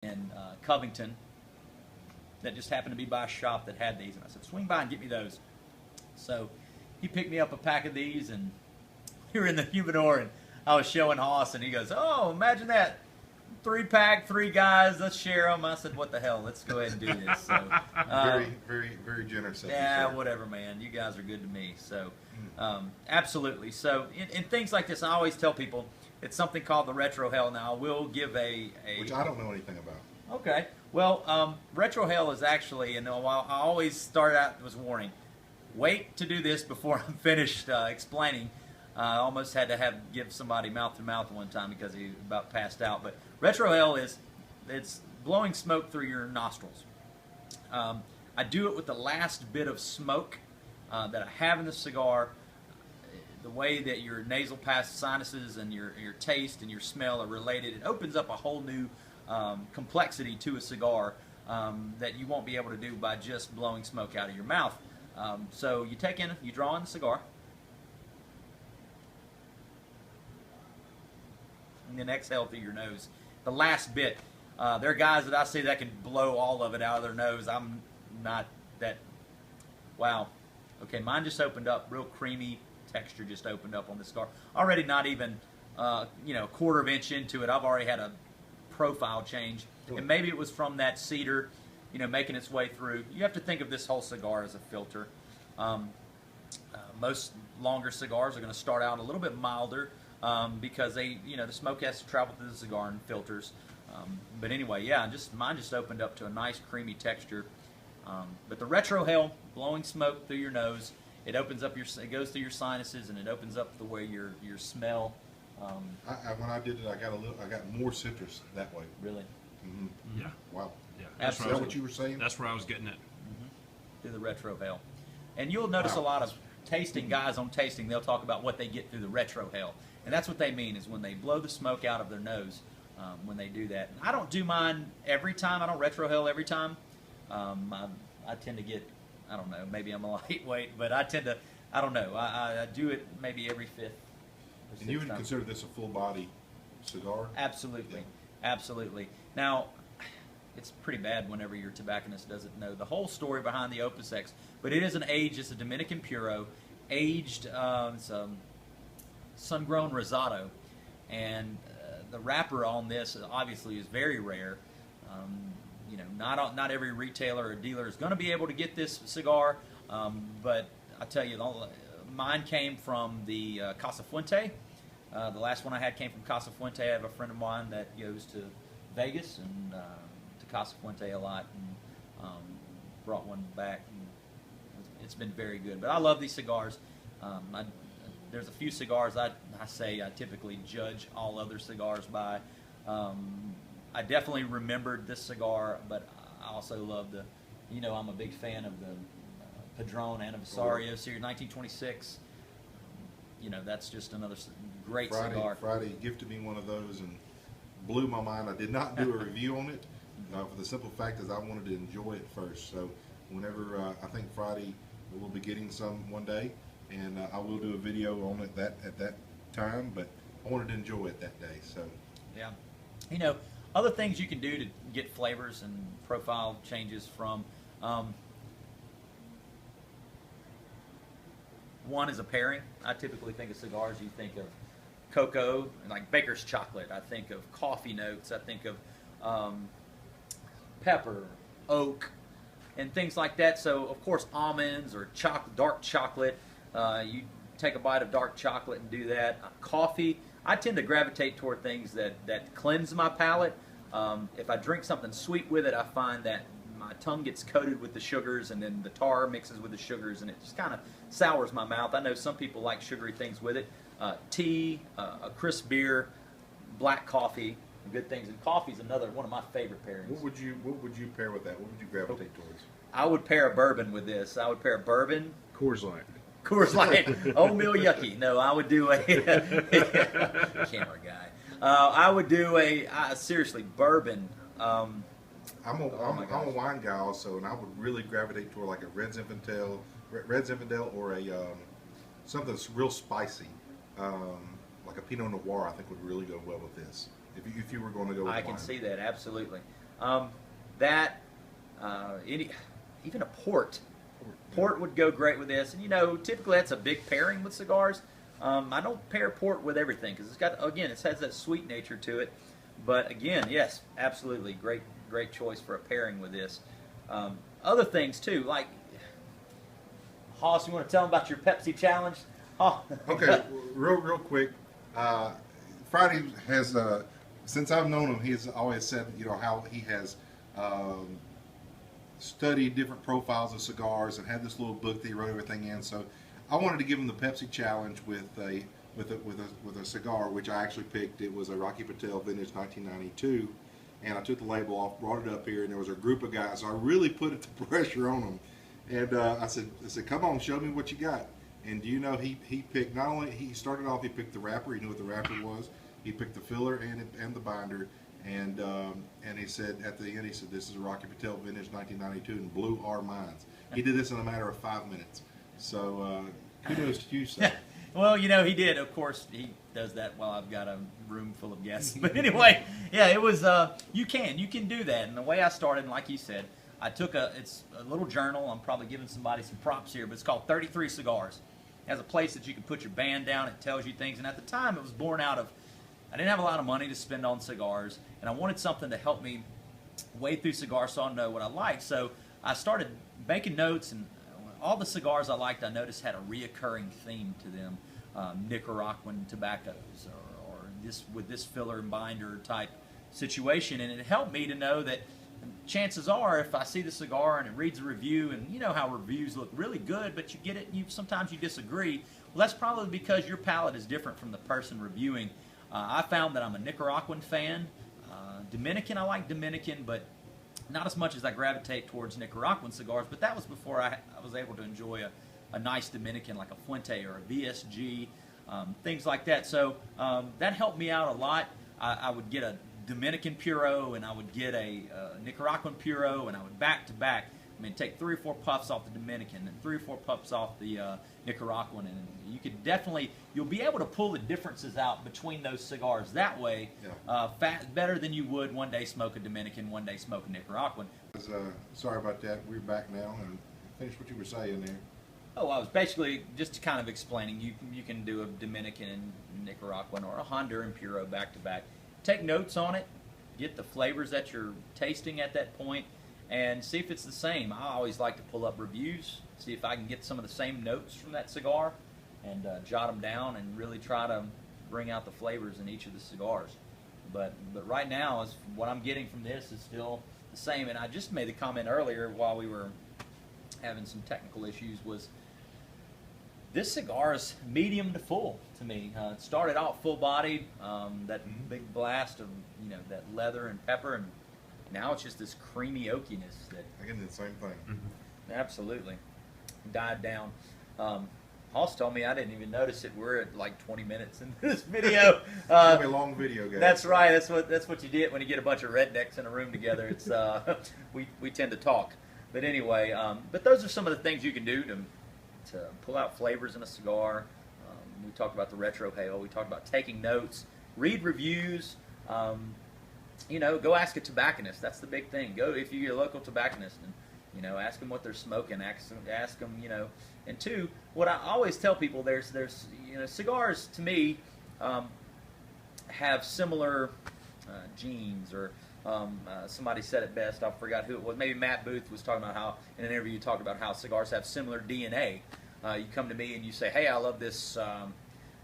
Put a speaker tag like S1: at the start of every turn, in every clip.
S1: in Covington that just happened to be by a shop that had these, and I said, swing by and get me those. So he picked me up a pack of these, and we were in the humidor, and I was showing Hoss, and he goes, "Oh, imagine that, 3-pack, 3 guys, let's share them." I said, "What the hell? Let's go ahead and do this." So,
S2: very generous.
S1: Yeah, whatever, man. You guys are good to me. So, absolutely. So, in things like this, I always tell people it's something called the Retro Hell. Now, I will give
S2: which I don't know anything about.
S1: Okay. Well, Retro Hell is actually, and I always start out with warning. Wait to do this before I'm finished explaining. I almost had to give somebody mouth to mouth one time because he about passed out. But Retro Hell it's blowing smoke through your nostrils. I do it with the last bit of smoke that I have in the cigar. The way that your nasal sinuses and your taste and your smell are related, it opens up a whole new complexity to a cigar that you won't be able to do by just blowing smoke out of your mouth. So you draw in the cigar, and then exhale through your nose. The last bit, there are guys that I see that can blow all of it out of their nose. I'm not that. Wow. Okay, mine just opened up, real creamy texture just opened up on this cigar. Already not even, a quarter of an inch into it, I've already had a profile change. And maybe it was from that cedar, making its way through. You have to think of this whole cigar as a filter. Most longer cigars are going to start out a little bit milder because the smoke has to travel through the cigar and filters. But anyway, yeah, mine just opened up to a nice creamy texture. But the Retro Hell, blowing smoke through your nose, it opens up it goes through your sinuses, and it opens up the way your smell.
S2: When I did it, I got more citrus that way.
S1: Really?
S2: Mm-hmm.
S3: Yeah.
S2: Wow.
S3: Yeah.
S2: Is that what you were saying?
S3: That's where I was getting it.
S1: Through the Retro Hell. And you'll notice a lot of tasting guys on tasting, they'll talk about what they get through the Retro Hell. And that's what they mean, is when they blow the smoke out of their nose when they do that. I don't do mine every time. I don't Retro Hell every time. I tend to get, I don't know, maybe I'm a lightweight, but I tend to, I don't know, I do it maybe every 5th or 6th
S2: And you would
S1: time.
S2: consider this a full body cigar?
S1: Absolutely.
S2: Yeah.
S1: Absolutely. Now, it's pretty bad whenever your tobacconist doesn't know the whole story behind the Opus X, but it is it's a Dominican Puro, aged, it's a sun-grown Rosado, and the wrapper on this obviously is very rare. Not every retailer or dealer is going to be able to get this cigar, but I tell you, mine came from the Casa Fuente. The last one I had came from Casa Fuente. I have a friend of mine that goes to Vegas and to Casa Fuente a lot, and brought one back. And it's been very good. But I love these cigars. There's a few cigars I typically judge all other cigars by. I definitely remembered this cigar, but I also love I'm a big fan of the Padron Anniversario Series 1926. That's just another great cigar.
S2: Friday gifted me one of those and blew my mind. I did not do a review on it for the simple fact is I wanted to enjoy it first. So whenever I think Friday we'll be getting some one day, and I will do a video on it at that time. But I wanted to enjoy it that day. So
S1: yeah, other things you can do to get flavors and profile changes from. One is a pairing. I typically think of cigars. You think of cocoa, like Baker's chocolate. I think of coffee notes. I think of pepper, oak, and things like that. So, of course, almonds or dark chocolate. You take a bite of dark chocolate and do that. Coffee. I tend to gravitate toward things that cleanse my palate. If I drink something sweet with it, I find that my tongue gets coated with the sugars, and then the tar mixes with the sugars, and it just kind of sours my mouth. I know some people like sugary things with it. Tea, a crisp beer, black coffee, good things. And coffee is another one of my favorite pairings.
S2: what would you pair with that? What would you gravitate towards?
S1: I would pair a bourbon with this. I would pair bourbon.
S3: Coors Light.
S1: Coors Light, oatmeal yucky. No, I would do a camera guy. I would do seriously bourbon.
S2: I'm a wine guy also, and I would really gravitate toward like a Red Zinfandel, or a something that's real spicy, like a Pinot Noir. I think would really go well with this. If you were going to go with
S1: I can
S2: wine.
S1: see that, absolutely. That even a port. Port would go great with this, and typically that's a big pairing with cigars. I don't pair port with everything because it has that sweet nature to it. But again, yes, absolutely, great choice for a pairing with this. Other things too, like Hoss, you want to tell them about your Pepsi challenge? Oh.
S2: Okay, real quick. Friday has, since I've known him, he's always said, how he has studied different profiles of cigars and had this little book that he wrote everything in. So I wanted to give him the Pepsi challenge with a cigar, which I actually picked. It was a Rocky Patel Vintage 1992, and I took the label off, brought it up here, and there was a group of guys. So I really put the pressure on them, and I said, come on, show me what you got. And do you know he picked, not only he started off, he picked the wrapper. He knew what the wrapper was. He picked the filler and the binder. And he said at the end, this is a Rocky Patel Vintage 1992, and blew our minds. He did this in a matter of 5 minutes. So kudos to you, sir.
S1: Well, he did. Of course, he does that while I've got a room full of guests. But anyway, yeah, it was. You can do that. And the way I started, and like you said, I took it's a little journal. I'm probably giving somebody some props here, but it's called 33 Cigars. It has a place that you can put your band down. It tells you things. And at the time, it was born out of, I didn't have a lot of money to spend on cigars, and I wanted something to help me wade through cigars so I know what I liked. So I started making notes, and all the cigars I liked, I noticed had a reoccurring theme to them. Nicaraguan tobaccos, or this with this filler and binder type situation, and it helped me to know that chances are, if I see the cigar and it reads a review, and you know how reviews look really good, but you get it, sometimes you disagree. Well, that's probably because your palate is different from the person reviewing. I found that I'm a Nicaraguan fan. Dominican, I like Dominican, but not as much as I gravitate towards Nicaraguan cigars. But that was before I was able to enjoy a nice Dominican like a Fuente or a VSG, things like that. So that helped me out a lot. I would get a Dominican Puro, and I would get a Nicaraguan Puro, and I would back to back. I mean, take 3 or 4 puffs off the Dominican and 3 or 4 puffs off the Nicaraguan, and you could you'll be able to pull the differences out between those cigars that way, better than you would one day smoke a Dominican, one day smoke a Nicaraguan.
S2: Sorry about that. We're back now, and finish what you were saying there.
S1: Oh, I was basically just kind of explaining. You can do a Dominican and Nicaraguan or a Honduran Puro back to back. Take notes on it, get the flavors that you're tasting at that point, and see if it's the same. I always like to pull up reviews, see if I can get some of the same notes from that cigar, and jot them down and really try to bring out the flavors in each of the cigars. But right now, what I'm getting from this is still the same. And I just made the comment earlier while we were having some technical issues, was this cigar is medium to full to me. It started out full-bodied, that big blast of that leather and pepper, and now it's just this creamy oakiness that
S2: I get the same thing.
S1: Absolutely died down. Hoss told me I didn't even notice it. We're at like 20 minutes into this video.
S2: It's gonna be a long video, guys.
S1: That's right. That's what you get when you get a bunch of rednecks in a room together. It's we tend to talk. But anyway, but those are some of the things you can do to pull out flavors in a cigar. We talked about the retrohale. We talked about taking notes, read reviews. Go ask a tobacconist. That's the big thing. Go if you're a local tobacconist and ask them what they're smoking. Ask them. And two, what I always tell people, there's cigars to me have similar genes, or somebody said it best. I forgot who it was. Maybe Matt Booth was talking about how in an interview you talked about how cigars have similar DNA. You come to me and you say, "Hey, I love this. I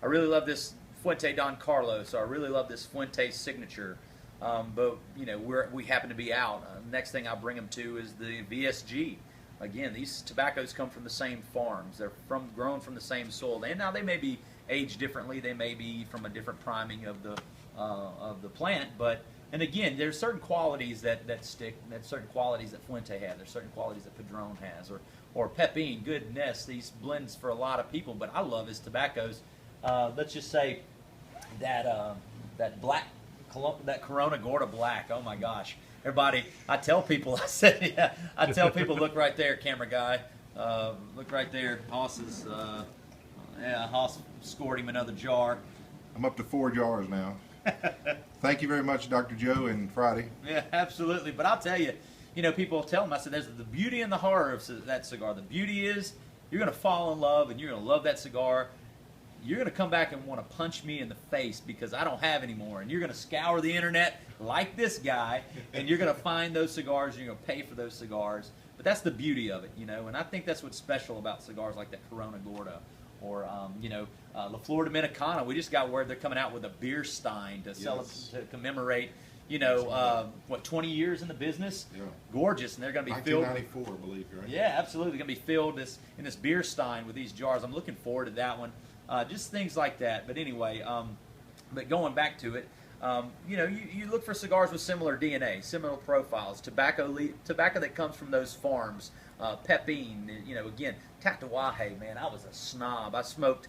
S1: really love this Fuente Don Carlos. Or I really love this Fuente Signature." But we happen to be out. Next thing I bring them to is the VSG. Again, these tobaccos come from the same farms. They're grown from the same soil. And now they may be aged differently. They may be from a different priming of the plant. And again, there's certain qualities that stick. There's certain qualities that Fuente has. There's certain qualities that Padron has, or Pepin. Goodness, these blends for a lot of people. But I love his tobaccos. Let's just say that black. That Corona Gorda Black, oh my gosh. Everybody, I tell people, look right there, camera guy. Look right there. Hoss scored him another jar.
S2: I'm up to 4 jars now. Thank you very much, Dr. Joe and Friday.
S1: Yeah, absolutely. But I'll tell you, people tell them, I said, there's the beauty and the horror of that cigar. The beauty is you're going to fall in love and you're going to love that cigar. You're going to come back and want to punch me in the face because I don't have any more. And you're going to scour the internet like this guy, and you're going to find those cigars, and you're going to pay for those cigars. But that's the beauty of it, and I think that's what's special about cigars like that Corona Gorda or, La Flor Dominicana. We just got word they're coming out with a beer stein to to commemorate, 20 years in the business?
S2: Yeah.
S1: Gorgeous, and they're going to be filled.
S2: 1994, I believe, right?
S1: Yeah, absolutely. They're going to be filled in this beer stein with these jars. I'm looking forward to that one. Just things like that. But anyway, but going back to it, you look for cigars with similar DNA, similar profiles, tobacco that comes from those farms, Pepin, again, Tatuaje, man, I was a snob. I smoked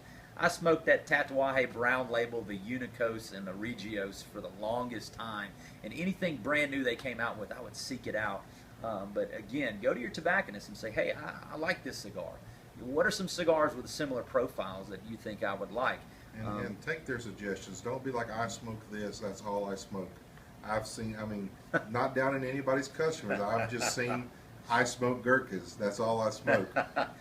S1: that Tatuaje brown label, the Unicos and the Regios for the longest time, and anything brand new they came out with, I would seek it out. But again, go to your tobacconist and say, hey, I like this cigar. What are some cigars with similar profiles that you think I would like?
S2: And take their suggestions. Don't be like, I smoke this, that's all I smoke. Not down in anybody's customers. I've just seen, I smoke Gurkhas, that's all I smoke.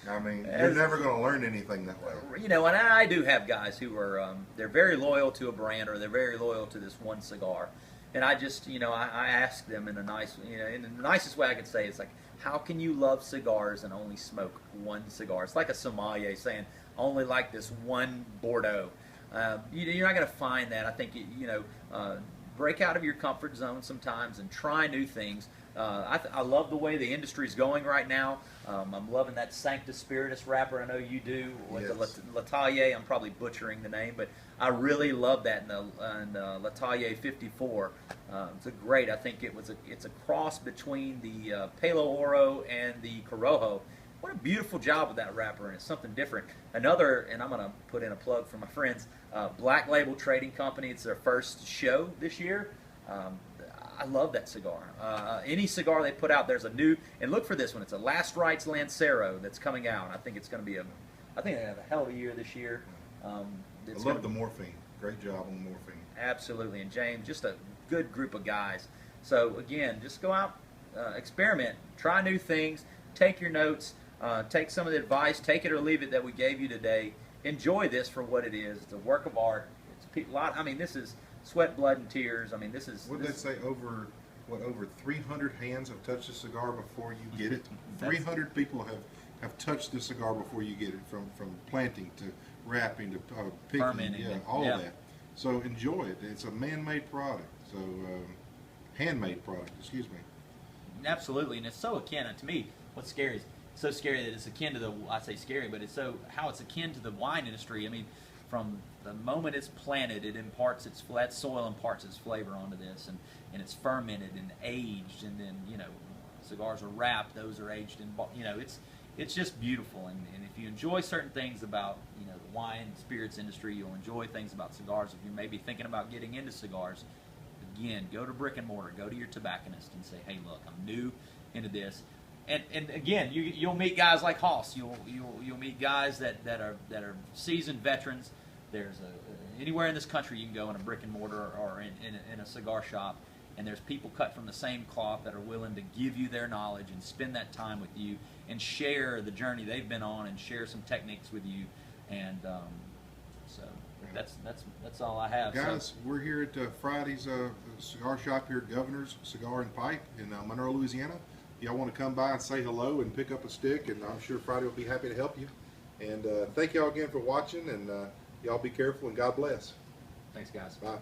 S2: You're never going to learn anything that way.
S1: And I do have guys who are, they're very loyal to a brand, or they're very loyal to this one cigar. And I just, I ask them in a nice, in the nicest way I could say, it's like, how can you love cigars and only smoke one cigar? It's like a sommelier saying, I only like this one Bordeaux. You're not going to find that. I think, break out of your comfort zone sometimes and try new things. I love the way the industry's going right now. I'm loving that Sanctus Spiritus wrapper. I know you do. With
S2: Yes.
S1: the L'Atelier, I'm probably butchering the name, but I really love that in the L'Atelier 54. It's a great. I think it's a cross between the Palo Oro and the Corojo. What a beautiful job with that wrapper, and it's something different. Another, and I'm going to put in a plug for my friends, Black Label Trading Company. It's their first show this year. I love that cigar. Any cigar they put out, there's a new, and look for this one. It's a Last Rites Lancero that's coming out. I think it's going to be I think they have a hell of a year this year.
S2: I love the morphine. Great job on morphine.
S1: Absolutely, and James, just a good group of guys. So again, just go out, experiment, try new things, take your notes, take some of the advice, take it or leave it that we gave you today. Enjoy this for what it is. It's a work of art. It's a lot. This is sweat, blood, and tears. This is.
S2: What did they say? Over 300 hands have touched the cigar before you get it. 300 people have touched the cigar before you get it, from planting to wrapping to picking,
S1: fermenting,
S2: all of that. So enjoy it. It's a man-made product. So handmade product. Excuse me.
S1: Absolutely, and it's so akin to me. What's scary is so scary that it's akin to I say scary, but it's how it's akin to the wine industry. From the moment it's planted, that soil imparts its flavor onto this, and it's fermented and aged, and then cigars are wrapped. Those are aged in it's just beautiful. And if you enjoy certain things about the wine and spirits industry, you'll enjoy things about cigars. If you're maybe thinking about getting into cigars, again, go to brick and mortar, go to your tobacconist and say, hey, look, I'm new into this. And again, you'll meet guys like Hoss. You'll meet guys that are seasoned veterans. There's anywhere in this country you can go in a brick and mortar or in a cigar shop, and there's people cut from the same cloth that are willing to give you their knowledge and spend that time with you and share the journey they've been on and share some techniques with you. And so that's all I have.
S2: Guys, we're here at Friday's cigar shop here at Governor's Cigar and Pipe in Monroe, Louisiana. Y'all want to come by and say hello and pick up a stick, and I'm sure Friday will be happy to help you. And thank y'all again for watching, and y'all be careful, and God bless.
S1: Thanks, guys.
S2: Bye.